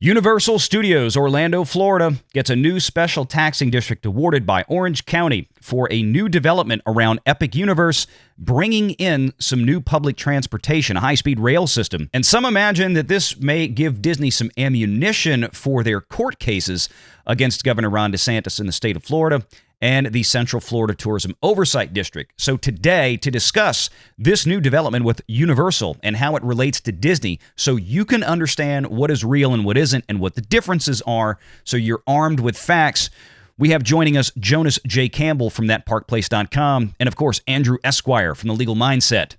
Universal Studios Orlando, Florida gets a new special taxing district awarded by Orange County for a new development around Epic Universe, bringing in some new public transportation, a high-speed rail system. And some imagine that this may give Disney some ammunition for their court cases against Governor Ron DeSantis in the state of Florida and the Central Florida Tourism Oversight District. So today, to discuss this new development with Universal and how it relates to Disney, so you can understand what is real and what isn't and what the differences are, so you're armed with facts, we have joining us Jonas J. Campbell from thatparkplace.com and, of course, Andrew Esquire from The Legal Mindset.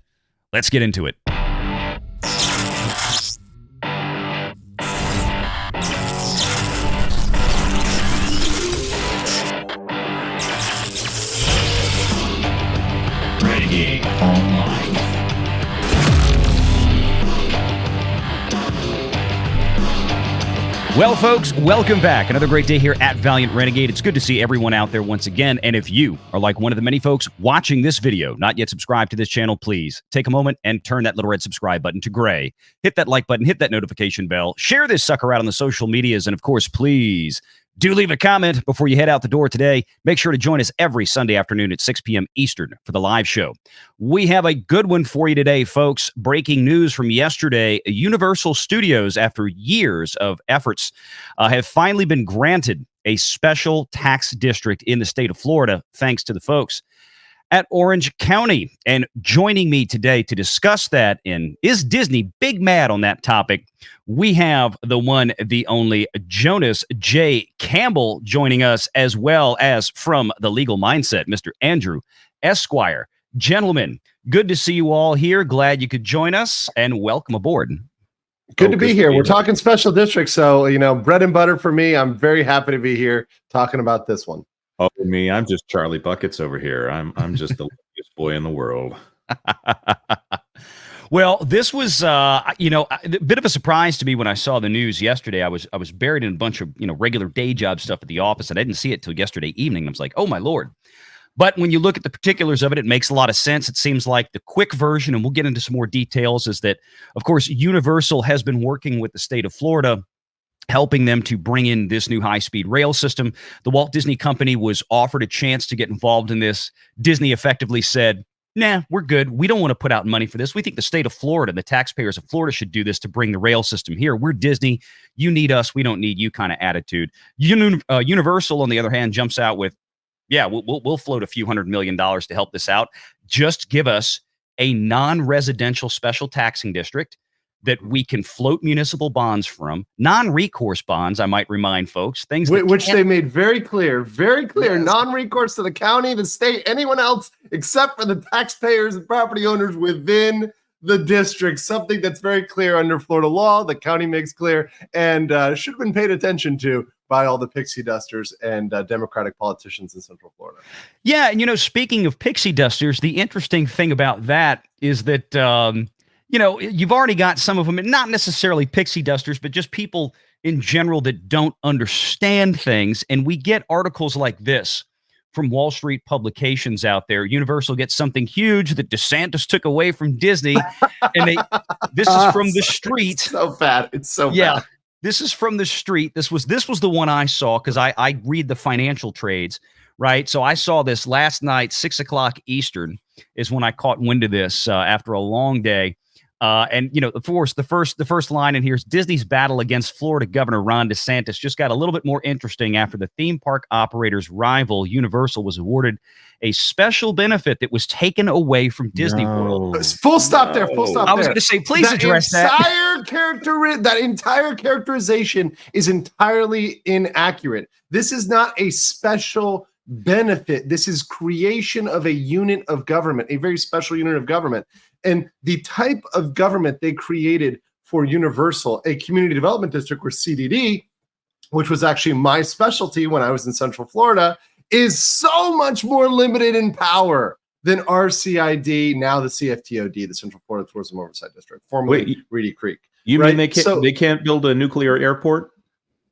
Let's get into it. Renegade Online. Well, folks, welcome back. Another great day here at Valiant Renegade. It's good to see everyone out there once again. And if you are like one of the many folks watching this video, not yet subscribed to this channel, please take a moment and turn that little red subscribe button to gray. Hit that like button, hit that notification bell, share this sucker out on the social medias, and of course, please do leave a comment before you head out the door today. Make sure to join us every Sunday afternoon at 6 p.m. Eastern for the live show. We have a good one for you today, folks. Breaking news from yesterday. Universal Studios, after years of efforts, have finally been granted a special tax district in the state of Florida, thanks to the folks at Orange County. And joining me today to discuss that in Is Disney Big Mad on that topic, we have the one, the only Jonas J. Campbell joining us, as well as from The Legal Mindset, Mr. Andrew Esquire. Gentlemen, good to see you all here. Glad you could join us, and welcome aboard. Good to be here. We're talking special districts, so, bread and butter for me. I'm very happy to be here talking about this one. Oh, me, I'm just Charlie Buckets over here. I'm just the luckiest boy in the world. Well, this was, a bit of a surprise to me when I saw the news yesterday. I was buried in a bunch of, regular day job stuff at the office, and I didn't see it till yesterday evening. I was like, oh, my Lord. But when you look at the particulars of it, it makes a lot of sense. It seems like the quick version, and we'll get into some more details, is that, of course, Universal has been working with the state of Florida, helping them to bring in this new high-speed rail system. The Walt Disney Company was offered a chance to get involved in this. Disney effectively said, nah, we're good. We don't want to put out money for this. We think the state of Florida, the taxpayers of Florida, should do this to bring the rail system here. We're Disney. You need us. We don't need you kind of attitude. Universal, on the other hand, jumps out with, yeah, we'll float a few $100 million to help this out. Just give us a non-residential special taxing district that we can float municipal bonds from, non-recourse bonds, I might remind folks, things that which they made very clear, yes. Non-recourse to the county, the state, anyone else, except for the taxpayers and property owners within the district, something that's very clear under Florida law, the county makes clear, and should have been paid attention to by all the pixie dusters and Democratic politicians in Central Florida. Yeah, and speaking of pixie dusters, the interesting thing about that is that you've already got some of them, not necessarily pixie dusters, but just people in general that don't understand things. And we get articles like this from Wall Street publications out there. Universal gets something huge that DeSantis took away from Disney. And this is from the street. It's so bad. It's so bad. This is from the street. This was the one I saw because I read the financial trades, right? So I saw this last night, 6 o'clock Eastern is when I caught wind of this after a long day. Of course, the first line in here is Disney's battle against Florida Governor Ron DeSantis just got a little bit more interesting after the theme park operator's rival, Universal, was awarded a special benefit that was taken away from Disney World. Full stop there. I was going to say, please address that. That entire characterization is entirely inaccurate. This is not a special benefit. This is creation of a unit of government, a very special unit of government. And the type of government they created for Universal, a community development district, or CDD, which was actually my specialty when I was in Central Florida, is so much more limited in power than RCID, now the CFTOD, the Central Florida Tourism Oversight District, formerly Reedy Creek. You mean they can't build a nuclear airport?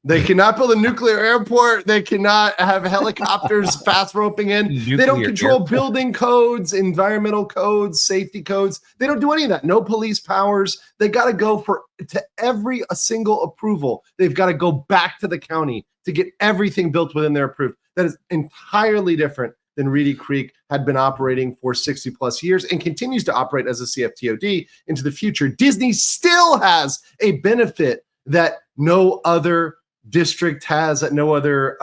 They cannot build a nuclear airport. They cannot have helicopters fast roping in. They don't control building codes, environmental codes, safety codes. They don't do any of that. No police powers. They got to go to every single approval. They've got to go back to the county to get everything built within their approved. That is entirely different than Reedy Creek had been operating for 60 plus years and continues to operate as a CFTOD into the future. Disney still has a benefit that no other district has, that no other,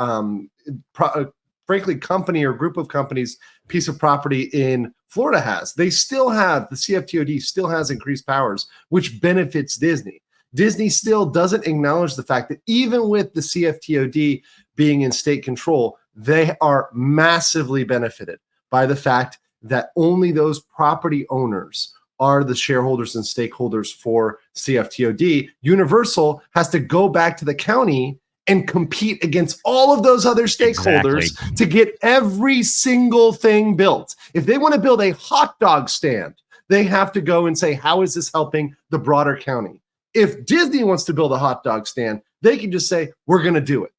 frankly, company or group of companies, piece of property in Florida has. They still have, the CFTOD still has increased powers, which benefits Disney. Disney still doesn't acknowledge the fact that even with the CFTOD being in state control, they are massively benefited by the fact that only those property owners are the shareholders and stakeholders for CFTOD. Universal has to go back to the county and compete against all of those other stakeholders to get every single thing built. If they want to build a hot dog stand, they have to go and say, how is this helping the broader county? If Disney wants to build a hot dog stand, they can just say, we're going to do it.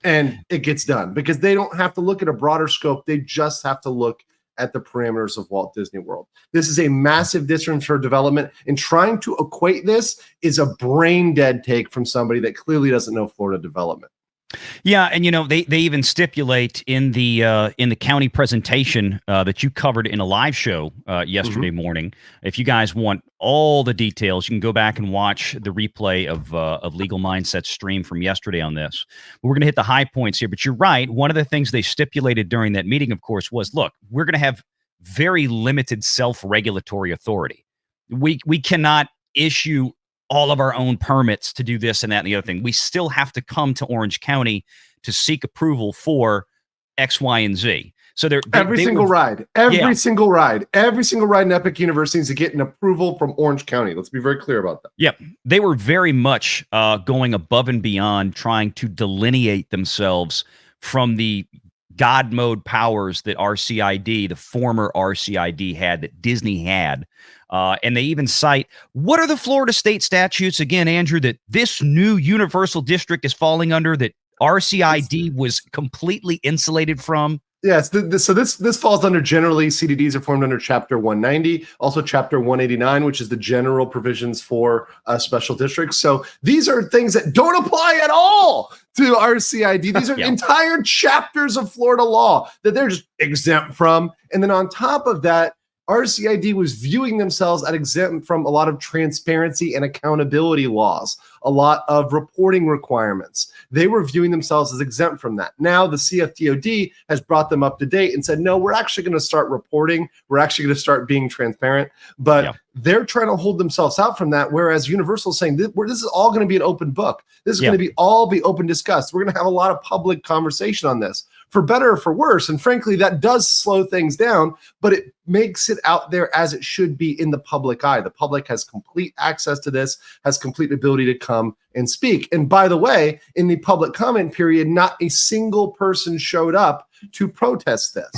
And it gets done because they don't have to look at a broader scope. They just have to look at the parameters of Walt Disney World. This is a massive distance for development, and trying to equate this is a brain dead take from somebody that clearly doesn't know Florida development. Yeah, and they even stipulate in the county presentation that you covered in a live show yesterday morning. If you guys want all the details, you can go back and watch the replay of Legal Mindset's stream from yesterday on this. We're going to hit the high points here, but you're right. One of the things they stipulated during that meeting, of course, was, look, we're going to have very limited self-regulatory authority. We cannot issue all of our own permits to do this and that and the other thing. We still have to come to Orange County to seek approval for X, Y, and Z. So every single ride in Epic Universe needs to get an approval from Orange County. Let's be very clear about that. Yep. They were very much going above and beyond, trying to delineate themselves from the God mode powers that RCID, the former RCID, had, that Disney had. And they even cite, what are the Florida state statutes, again, Andrew, that this new Universal District is falling under, that RCID was completely insulated from? Yes, so this falls under, generally, CDDs are formed under Chapter 190, also Chapter 189, which is the general provisions for special districts. So these are things that don't apply at all to RCID. These are entire chapters of Florida law that they're just exempt from. And then on top of that, RCID was viewing themselves as exempt from a lot of transparency and accountability laws, a lot of reporting requirements. They were viewing themselves as exempt from that. Now the CFTOD has brought them up to date and said, no, we're actually going to start reporting. We're actually going to start being transparent. But they're trying to hold themselves out from that, whereas Universal is saying this is all going to be an open book. This is going to be open discussed. We're going to have a lot of public conversation on this, for better or for worse. And frankly, that does slow things down, but it makes it out there as it should be in the public eye. The public has complete access to this, has complete ability to come and speak. And by the way, in the public comment period, not a single person showed up to protest this.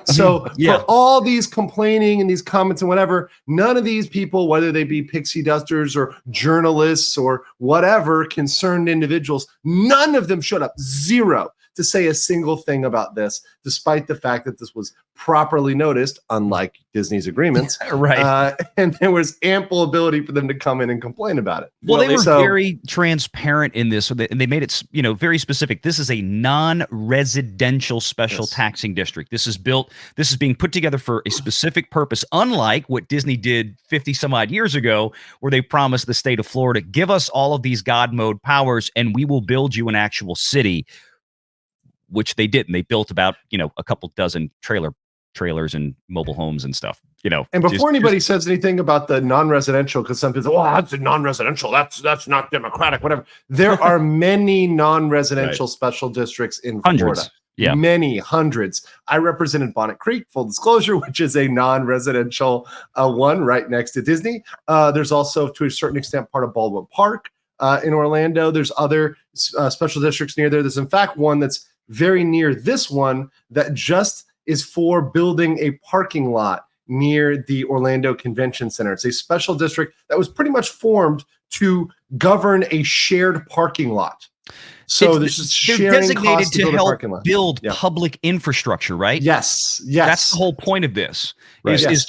So for all these complaining and these comments and whatever, none of these people, whether they be pixie dusters or journalists or whatever, concerned individuals, none of them showed up. Zero to say a single thing about this, despite the fact that this was properly noticed, unlike Disney's agreements. And there was ample ability for them to come in and complain about it. Well, they were very transparent in this, and they made it, very specific. This is a non-residential special taxing district. This is being put together for a specific purpose, unlike what Disney did 50 some odd years ago, where they promised the state of Florida, give us all of these God mode powers and we will build you an actual city, which they did. And they built about, a couple dozen trailers and mobile homes and stuff, And before anybody says anything about the non-residential, because some people say, that's a non-residential, that's not democratic, whatever. There are many non-residential special districts in Florida. Many hundreds. I represented Bonnet Creek, full disclosure, which is a non-residential one right next to Disney. There's also, to a certain extent, part of Baldwin Park in Orlando. There's other special districts near there. There's in fact one that's very near this one that just is for building a parking lot near the Orlando Convention Center. It's a special district that was pretty much formed to govern a shared parking lot. So there's just They're sharing designated costs to build a help parking lot. build Yeah. public infrastructure, right? Yes. That's the whole point of this. Right. Is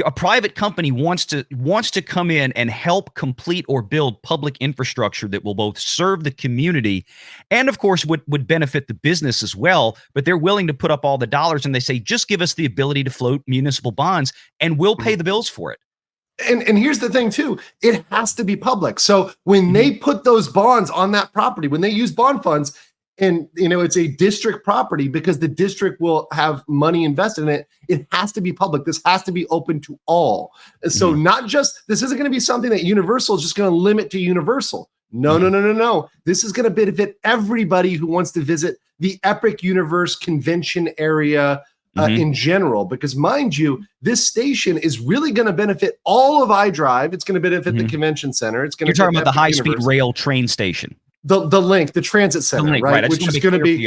a private company wants to come in and help complete or build public infrastructure that will both serve the community and, of course, would benefit the business as well. But they're willing to put up all the dollars, and they say, just give us the ability to float municipal bonds, and we'll pay the bills for it. And here's the thing too, it has to be public. So when they put those bonds on that property, when they use bond funds, and it's a district property because the district will have money invested in it, it has to be public. This has to be open to all. And so this isn't going to be something that Universal is just going to limit to Universal. No. This is going to benefit everybody who wants to visit the Epic Universe convention area in general, because mind you, this station is really going to benefit all of iDrive. It's going to benefit the convention center. It's going to. You're talking about the high-speed rail train station. The link, the transit center, right? Which is going to be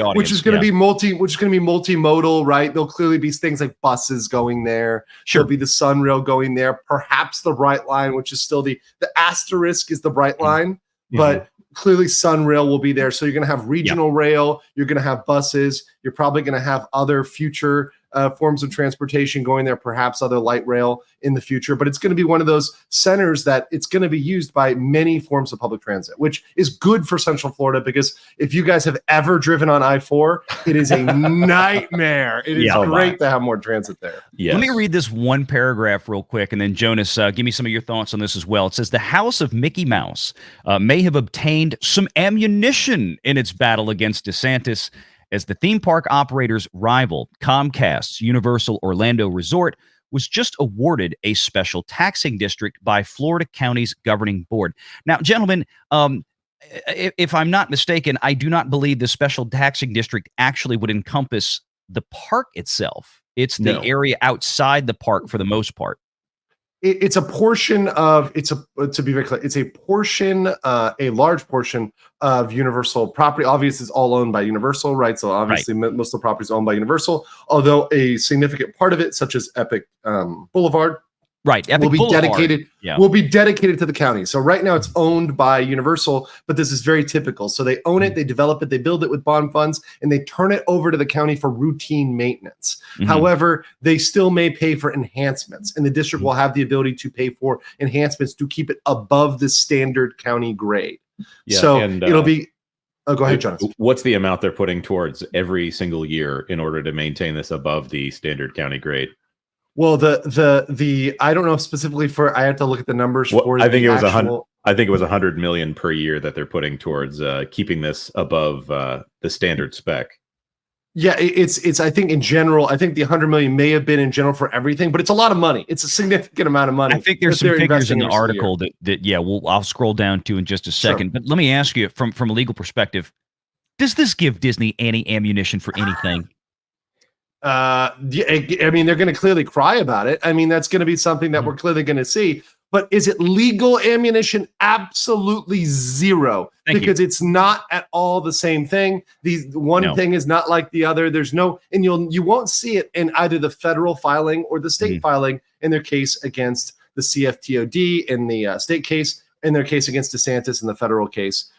multimodal, right? There'll clearly be things like buses going there. Sure. There'll be the SunRail going there. Perhaps the Bright Line, which is still the asterisk is the Bright Line, but clearly SunRail will be there. So you're going to have regional rail. You're going to have buses. You're probably going to have other future forms of transportation going there, perhaps other light rail in the future. But it's going to be one of those centers that it's going to be used by many forms of public transit, which is good for Central Florida, because if you guys have ever driven on I-4, it is a nightmare. It is great to have more transit there. Yes. Let me read this one paragraph real quick, and then Jonas, give me some of your thoughts on this as well. It says, the House of Mickey Mouse may have obtained some ammunition in its battle against DeSantis, as the theme park operator's rival, Comcast's Universal Orlando Resort, was just awarded a special taxing district by Florida County's governing board. Now, gentlemen, if I'm not mistaken, I do not believe the special taxing district actually would encompass the park itself. It's the area outside the park for the most part. It's a portion of, to be very clear, it's a portion, a large portion of Universal property. Obviously, it's all owned by Universal, right? So obviously, most of the property is owned by Universal, although a significant part of it, such as Epic Boulevard, Epic will be Boulevard. dedicated. Will be dedicated to the county. So right now, it's owned by Universal, but this is very typical. So they own it, they develop it, they build it with bond funds, and they turn it over to the county for routine maintenance. However, they still may pay for enhancements, and the district will have the ability to pay for enhancements to keep it above the standard county grade. So it'll be. Oh, go ahead, Jonathan. What's the amount they're putting towards every single year in order to maintain this above the standard county grade? Well, the I don't know specifically for, I have to look at the numbers. I think it was $100 million per year that they're putting towards keeping this above the standard spec. Yeah, it's I think in general, I think the 100 million may have been in general for everything, but it's a lot of money. It's a significant amount of money. I think there's some figures in the article that I'll scroll down to in just a second. But let me ask you from a legal perspective, does this give Disney any ammunition for anything? I mean, they're going to clearly cry about it. I mean, that's going to be something that we're clearly going to see. But is it legal ammunition? Absolutely zero, because it's not at all the same thing. One thing is not like the other. There's no, and you won't see it in either the federal filing or the state filing in their case against the CFTOD, in the state case, in their case against DeSantis, in the federal case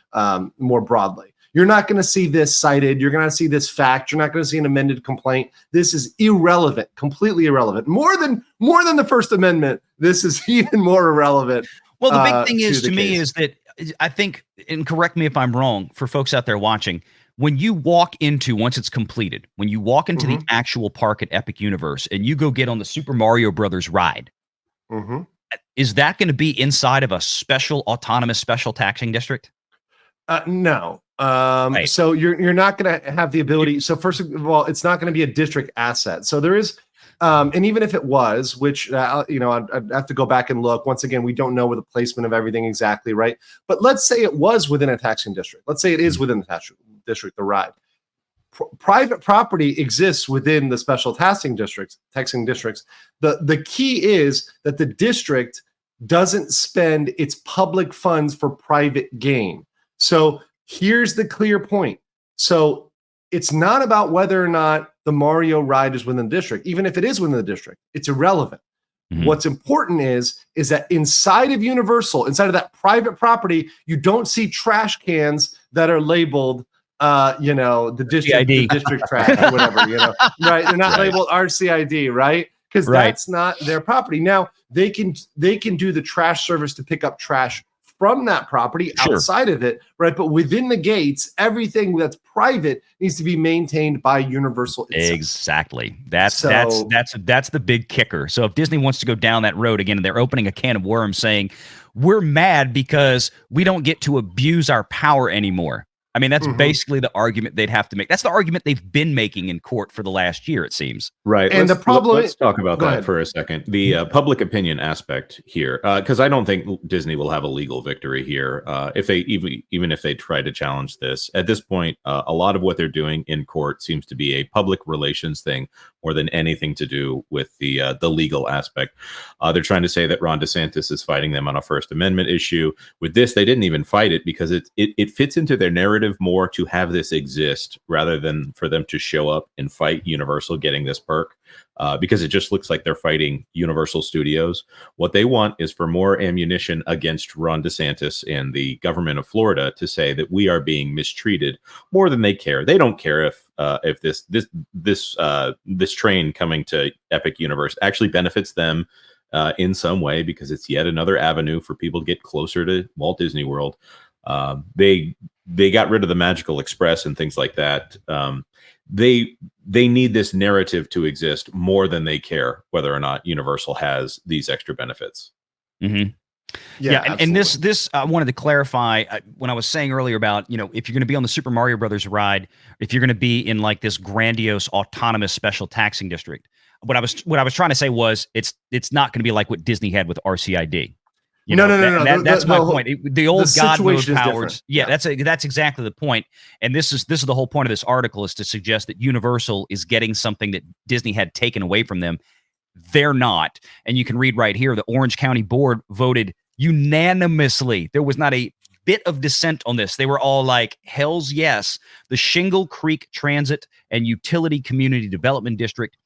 more broadly. You're not going to see this cited. You're going to see this fact. You're not going to see an amended complaint. This is irrelevant, completely irrelevant. More than the First Amendment, this is even more irrelevant. Well, the big thing is to me is that I think, and correct me if I'm wrong, for folks out there watching, when you walk into, once it's completed, when you walk into the actual park at Epic Universe and you go get on the Super Mario Brothers ride, is that going to be inside of a special autonomous special taxing district? No. So you're not going to have the ability. So first of all, it's not going to be a district asset. So there is, and even if it was, which I'd have to go back and look. Once again, we don't know with the placement of everything exactly, right? But let's say it was within a taxing district. Let's say it is within the taxing district. The ride, private property exists within the special taxing districts. The key is that the district doesn't spend its public funds for private gain. So here's the clear point. So it's not about whether or not the Mario ride is within the district. Even if it is within the district, it's irrelevant, Mhm. What's important is that inside of Universal, inside of that private property, you don't see trash cans that are labeled, the district trash or whatever, right? They're not Right. labeled RCID, right? Because Right. that's not their property. Now they can do the trash service to pick up trash from that property Sure. outside of it, right? But within the gates, everything that's private needs to be maintained by Universal itself. Exactly. That's So- that's the big kicker. So if Disney wants to go down that road again, they're opening a can of worms saying we're mad because we don't get to abuse our power anymore. I mean, that's basically the argument they'd have to make. That's the argument they've been making in court for the last year, it seems. Right. And the problem let's talk about Go that ahead. for a second. The public opinion aspect here, because I don't think Disney will have a legal victory here. If they even if they try to challenge this at this point, a lot of what they're doing in court seems to be a public relations thing more than anything to do with the legal aspect. They're trying to say that Ron DeSantis is fighting them on a First Amendment issue. With this, they didn't even fight it because it fits into their narrative more to have this exist rather than for them to show up and fight Universal getting this perk, because it just looks like they're fighting Universal Studios. What they want is for more ammunition against Ron DeSantis and the government of Florida to say that we are being mistreated more than they care. They don't care if this train coming to Epic Universe actually benefits them in some way, because it's yet another avenue for people to get closer to Walt Disney World. They got rid of the Magical Express and things like that. They need this narrative to exist more than they care whether or not Universal has these extra benefits. Mm-hmm. Yeah, and this I wanted to clarify when I was saying earlier about, if you're going to be on the Super Mario Brothers ride, if you're going to be in like this grandiose autonomous special taxing district, what I was trying to say was it's not going to be like what Disney had with RCID. No. That's my point. The old God mode situation is powers. different. Yeah, that's exactly the point. And this is the whole point of this article, is to suggest that Universal is getting something that Disney had taken away from them. They're not. And you can read right here, the Orange County Board voted unanimously. There was not a bit of dissent on this. They were all like, hell's yes. The Shingle Creek Transit and Utility Community Development District,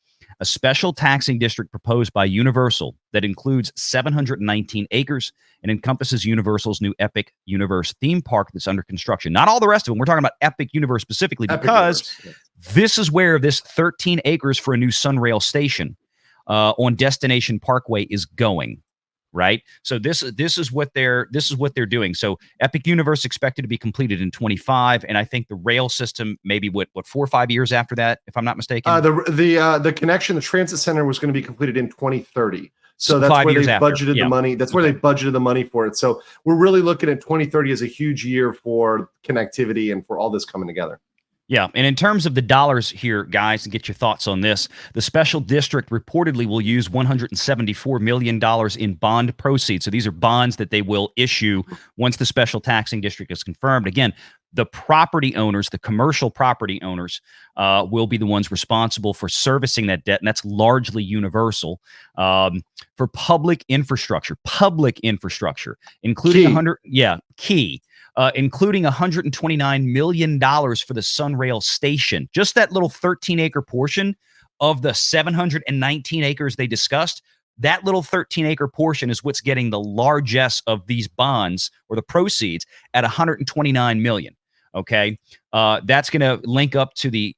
a special taxing district proposed by Universal that includes 719 acres and encompasses Universal's new Epic Universe theme park that's under construction. Not all the rest of them. We're talking about Epic Universe specifically, because this is where this 13 acres for a new SunRail station on Destination Parkway is going. Right. So this is what they're doing. So Epic Universe expected to be completed in 25, and I think the rail system maybe what 4 or 5 years after that, if I'm not mistaken. The connection, the transit center, was going to be completed in 2030. So that's where they budgeted the money. That's where they budgeted the money for it. So we're really looking at 2030 as a huge year for connectivity and for all this coming together. Yeah, and in terms of the dollars here, guys, and get your thoughts on this, the special district reportedly will use $174 million in bond proceeds. So these are bonds that they will issue once the special taxing district is confirmed. Again, the property owners, the commercial property owners, will be the ones responsible for servicing that debt, and that's largely Universal. For public infrastructure, including including $129 million for the SunRail station. Just that little 13-acre portion of the 719 acres they discussed, that little 13-acre portion is what's getting the largesse of these bonds, or the proceeds, at $129 million. Okay, that's going to link up to the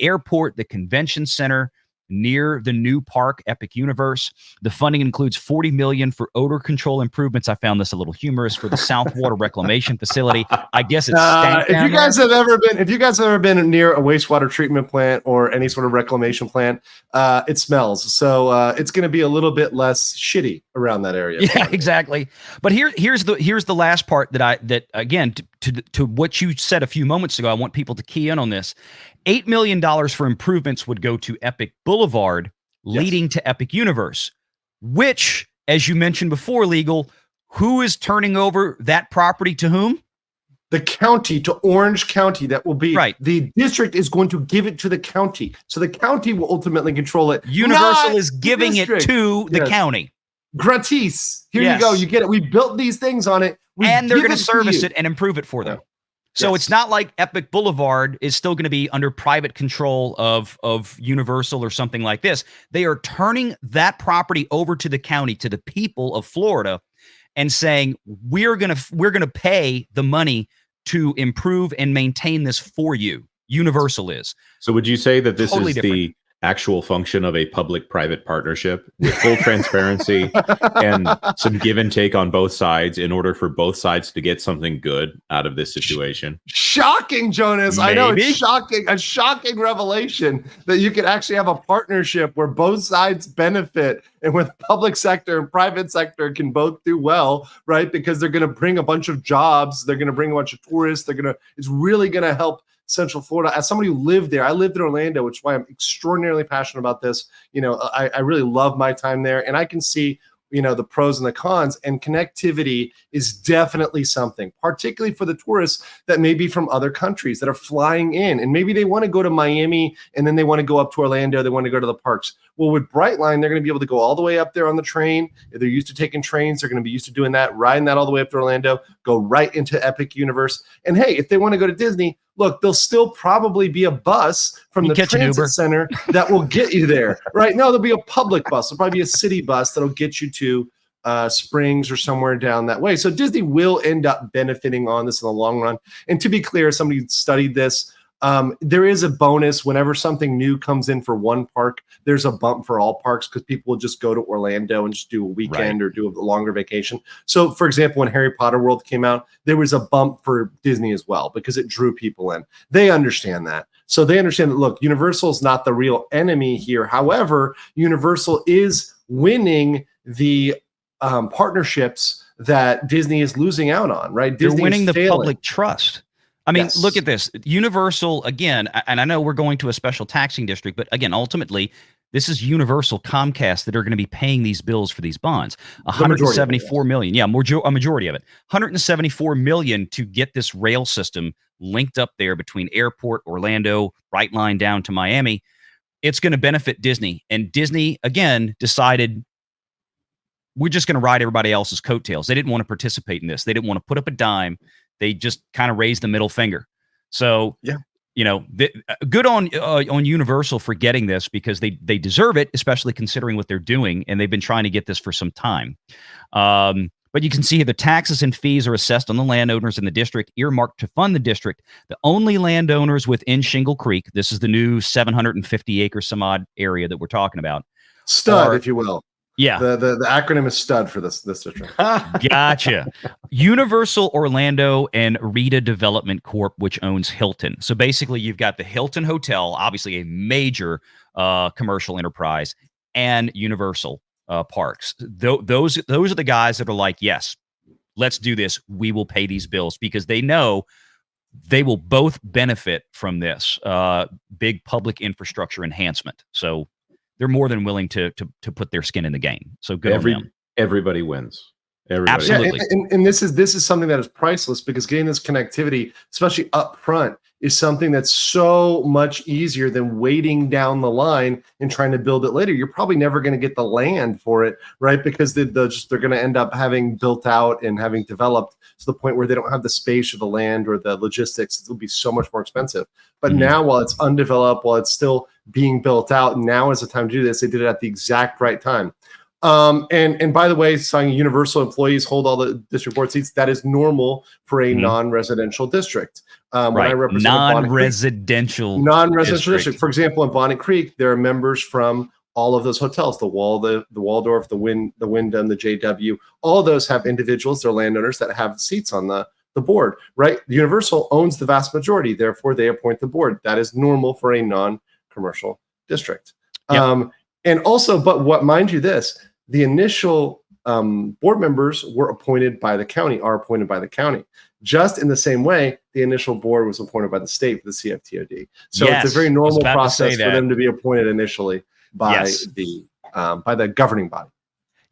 airport, the convention center near the new park, Epic Universe. The funding includes $40 million for odor control improvements. I found this a little humorous, for the South Water Reclamation Facility. I guess it's if you guys have ever been near a wastewater treatment plant or any sort of reclamation plant, it smells. So it's going to be a little bit less shitty around that area. Yeah, exactly. But here's the last part that again, to what you said a few moments ago, I want people to key in on this. $8 million for improvements would go to Epic Boulevard, leading to Epic Universe, which, as you mentioned before, Legal, who is turning over that property to whom? The county, to Orange County. That will be right. The district is going to give it to the county. So the county will ultimately control it. Universal is giving it to the county. Gratis. Here you go. You get it. We built these things on it. And they're going to service it and improve it for them. So Yes. it's not like Epic Boulevard is still going to be under private control of Universal or something like this. They are turning that property over to the county, to the people of Florida, and saying we're gonna pay the money to improve and maintain this for you. Universal is. So would you say that this Totally is different. the actual function of a public-private partnership with full transparency and some give and take on both sides in order for both sides to get something good out of this situation? Shocking, Jonas. I know, Maybe. it's shocking. A shocking revelation that you could actually have a partnership where both sides benefit and where the public sector and private sector can both do well, right? Because they're going to bring a bunch of jobs. They're going to bring a bunch of tourists. It's really going to help Central Florida. As somebody who lived there, I lived in Orlando, which is why I'm extraordinarily passionate about this. I really love my time there, and I can see, the pros and the cons, and connectivity is definitely something, particularly for the tourists that may be from other countries that are flying in, and maybe they want to go to Miami and then they want to go up to Orlando. They want to go to the parks. Well, with Brightline, they're going to be able to go all the way up there on the train. If they're used to taking trains, they're going to be used to doing that, riding that all the way up to Orlando, go right into Epic Universe. And hey, if they want to go to Disney, look, there'll still probably be a bus from the transit center that will get you there, right? No, there'll be a public bus. There'll probably be a city bus that'll get you to Springs or somewhere down that way. So Disney will end up benefiting on this in the long run. And to be clear, somebody studied this. There is a bonus whenever something new comes in for one park. There's a bump for all parks because people will just go to Orlando and just do a weekend or do a longer vacation. So, for example, when Harry Potter World came out, there was a bump for Disney as well because it drew people in. They understand that. So they understand that, look, Universal is not the real enemy here. However, Universal is winning the partnerships that Disney is losing out on, right? They're Disney winning is the failing. public trust. I mean, Yes. look at this. Universal, again, and I know we're going to a special taxing district, but again, ultimately, this is Universal, Comcast that are going to be paying these bills for these bonds. 174 million. Yeah, a majority of it. 174 million to get this rail system linked up there between Airport, Orlando, Brightline down to Miami. It's going to benefit Disney. And Disney, again, decided we're just going to ride everybody else's coattails. They didn't want to participate in this. They didn't want to put up a dime. They just kind of raised the middle finger. So, yeah, good on Universal for getting this because they deserve it, especially considering what they're doing, and they've been trying to get this for some time. But you can see here the taxes and fees are assessed on the landowners in the district, earmarked to fund the district. The only landowners within Shingle Creek, this is the new 750-acre some odd area that we're talking about. Stud, if you will. Yeah. The acronym is STUD for this district. Gotcha. Universal Orlando and Rita Development Corp., which owns Hilton. So basically, you've got the Hilton Hotel, obviously a major commercial enterprise, and Universal Parks. Those are the guys that are like, yes, let's do this. We will pay these bills because they know they will both benefit from this big public infrastructure enhancement. So they're more than willing to put their skin in the game. So good on them. Everybody wins. Everybody. Absolutely. Yeah, and this is something that is priceless because getting this connectivity, especially up front, is something that's so much easier than waiting down the line and trying to build it later. You're probably never going to get the land for it, right? Because they're going to end up having built out and having developed to the point where they don't have the space or the land or the logistics. It'll be so much more expensive. But now, while it's undeveloped, while it's still being built out, now is the time to do this. They did it at the exact right time. And by the way, saying Universal employees hold all the district board seats, that is normal for a non-residential district. When I represent non-residential district. For example, in Bonnet Creek, there are members from all of those hotels, the Waldorf, the Wyndham, the JW. All of those have individuals, they're landowners that have seats on the board, right? Universal owns the vast majority, therefore they appoint the board. That is normal for a non-commercial district. Yep. And also, but what, mind you this, the initial board members were appointed by the county, are appointed by the county. Just in the same way, the initial board was appointed by the state for the CFTOD. So it's a very normal process for them to be appointed initially by the governing body.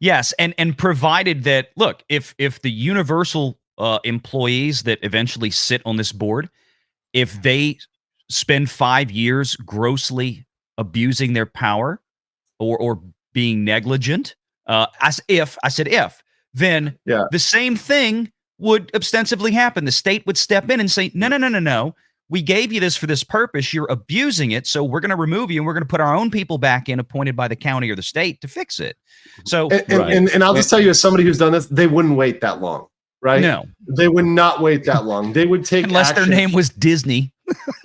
Yes, and provided that, look, if the Universal employees that eventually sit on this board, if they spend 5 years grossly abusing their power or being negligent, then the same thing would ostensibly happen. The state would step in and say, no. We gave you this for this purpose. You're abusing it. So we're going to remove you and we're going to put our own people back in appointed by the county or the state to fix it. So, and I'll just tell you, as somebody who's done this, they wouldn't wait that long, right? No, they would not wait that long. They would take unless action. their name was Disney.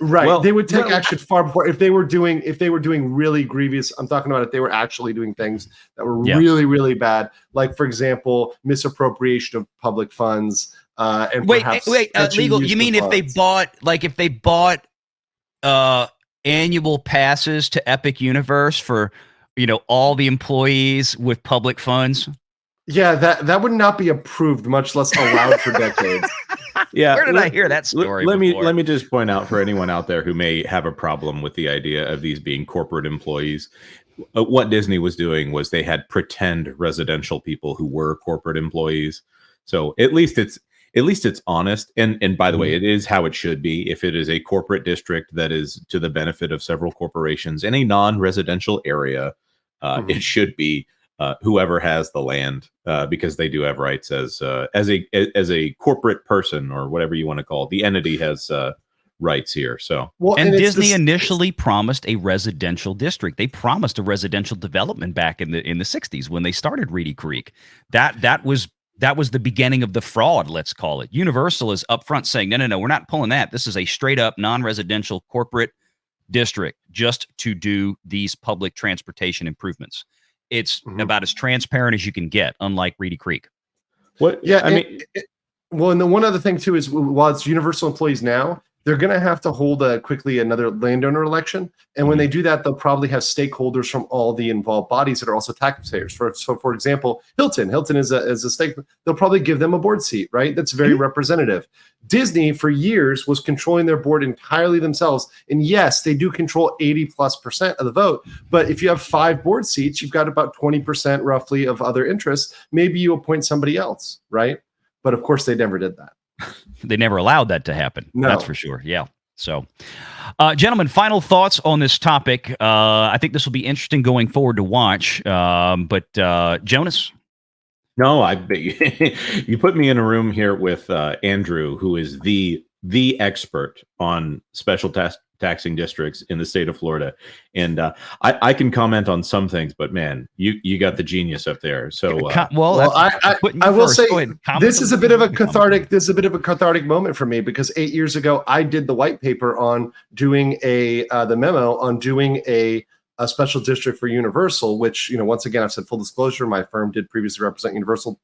Right. Well, they would take action far before if they were doing really grievous. I'm talking about if they were actually doing things that were really, really bad. Like, for example, misappropriation of public funds. And wait, legal. You mean if they bought annual passes to Epic Universe for, all the employees with public funds? Yeah, that would not be approved, much less allowed for decades. Yeah, where did I hear that story? Let me just point out for anyone out there who may have a problem with the idea of these being corporate employees. What Disney was doing was they had pretend residential people who were corporate employees. So at least it's honest. And by the way, it is how it should be. If it is a corporate district that is to the benefit of several corporations in a non-residential area, it should be whoever has the land, because they do have rights as a corporate person or whatever you want to call it. The entity has rights here. So, and Disney initially promised a residential district. They promised a residential development back in the 60s when they started Reedy Creek. That was the beginning of the fraud, let's call it. Universal is upfront saying, no, we're not pulling that. This is a straight up non-residential corporate district just to do these public transportation improvements. It's about as transparent as you can get, unlike Reedy Creek. What? Yeah, and the one other thing too is, while it's Universal employees now, they're going to have to hold quickly another landowner election, and when they do that, they'll probably have stakeholders from all the involved bodies that are also taxpayers. For example, Hilton is a stake. They'll probably give them a board seat, right? That's very representative. Disney for years was controlling their board entirely themselves, and yes, they do control 80+% of the vote. But if you have 5 board seats, you've got about 20% roughly of other interests. Maybe you appoint somebody else, right? But of course, they never did that. They never allowed that to happen. No. That's for sure. Yeah. So, gentlemen, final thoughts on this topic. I think this will be interesting going forward to watch. But Jonas? No, you put me in a room here with Andrew, who is the expert on special taxing districts in the state of Florida. And I can comment on some things, but man, you got the genius up there. So I will say this is a bit of a cathartic moment for me, because 8 years ago I did the white paper on doing the memo on doing a special district for Universal, which, once again, I've said full disclosure, my firm did previously represent Universal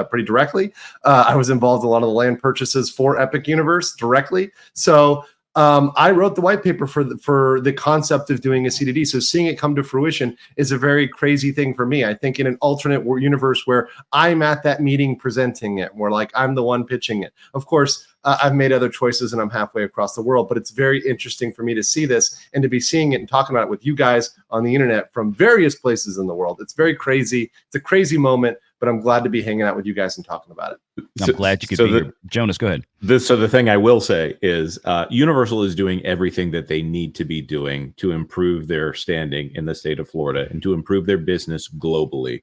pretty directly. I was involved in a lot of the land purchases for Epic Universe directly. So I wrote the white paper for the concept of doing a C2D. So seeing it come to fruition is a very crazy thing for me. I think in an alternate universe where I'm at that meeting presenting it, where like I'm the one pitching it. Of course, I've made other choices and I'm halfway across the world, but it's very interesting for me to see this and to be seeing it and talking about it with you guys on the internet from various places in the world. It's very crazy. It's a crazy moment, but I'm glad to be hanging out with you guys and talking about it. I'm glad you could be here. Jonas, go ahead. So the thing I will say is Universal is doing everything that they need to be doing to improve their standing in the state of Florida and to improve their business globally.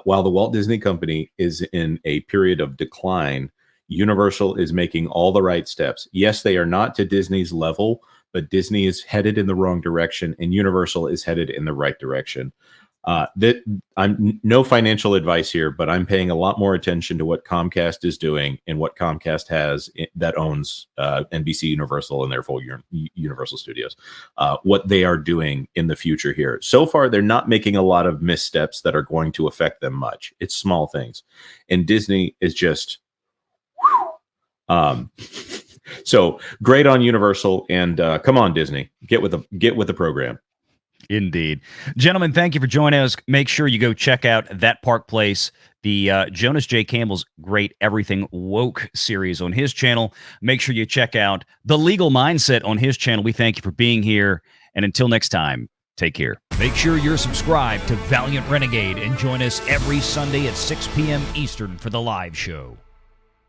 While the Walt Disney Company is in a period of decline, Universal is making all the right steps. Yes, they are not to Disney's level, but Disney is headed in the wrong direction and Universal is headed in the right direction. I'm no financial advice here, but I'm paying a lot more attention to what Comcast is doing and what Comcast has that owns NBC Universal and therefore Universal Studios, what they are doing in the future here. So far, they're not making a lot of missteps that are going to affect them much. It's small things. And Disney is just... So great on Universal, and come on, Disney, get with the program. Indeed. Gentlemen, thank you for joining us. Make sure you go check out That Park Place, the Jonas J. Campbell's great Everything Woke series on his channel. Make sure you check out The Legal Mindset on his channel. We thank you for being here, and until next time, take care. Make sure you're subscribed to Valiant Renegade and join us every Sunday at 6 p.m. Eastern for the live show.